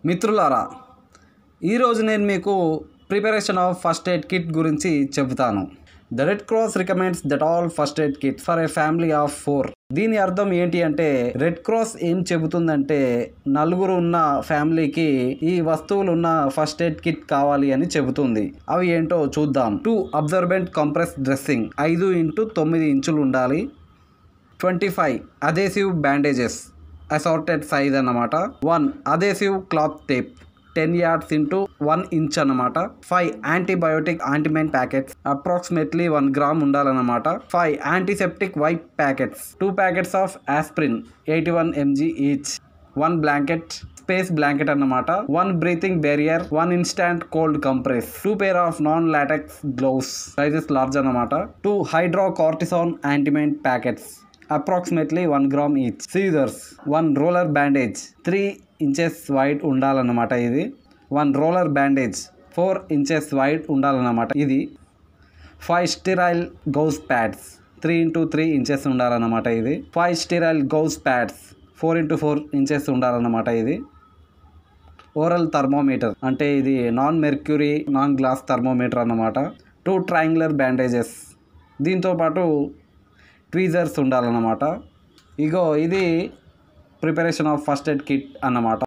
మిత్రులారా, ఈరోజు నేను మీకు preparation of first aid kit గురించి చెబుతాను. The red cross recommends that all first aid kit for a family of 4. దీని అర్థం ఏంటి అంటే, రెడ్ క్రాస్ ఏం చెబుతుందంటే నలుగురు ఉన్న ఫ్యామిలీకి ఈ వస్తువులు ఉన్న ఫస్ట్ ఎయిడ్ కిట్ కావాలి అని చెబుతుంది. అవి ఏంటో చూద్దాం. 2 అబ్జర్బెంట్ కంప్రెస్ డ్రెస్సింగ్ 5x9 ఇంచులు ఉండాలి. 25 అదేసివ్ బ్యాండేజెస్ అసార్టెడ్ సైజ్ అన్నమాట. 1 adhesive cloth tape 10 yards into 1 inch అన్నమాట. 5 antibiotic ointment packets approximately 1 gram ఉండాలన్నమాట. 5 antiseptic wipe packets, 2 packets of aspirin 81 mg each. 1 blanket, space blanket అన్నమాట. 1 breathing barrier, 1 instant cold compress, 2 pair of non latex gloves sizes large అన్నమాట. 2 hydrocortisone ointment packets approximately 1 gram each. Scissors, 1 roller bandage 3 inches wide ఉండాలన్నమాట. ఇది 1 roller bandage 4 inches wide ఉండాలన్నమాట. ఇది 5 sterile Ghouse pods 3x3 inches ఉండాలన్నమాట. ఇది 5 sterile Ghouse pods 4x4 inches ఉండాలన్నమాట. ఇది oral thermometer, అంటే ఇది non mercury non glass thermometer అన్నమాట. 2 ట్రయాంగులర్ బ్యాండేజెస్, దీంతోపాటు ట్వీజర్స్ ఉండాలన్నమాట. ఇగో ఇది preparation of first aid kit అన్నమాట.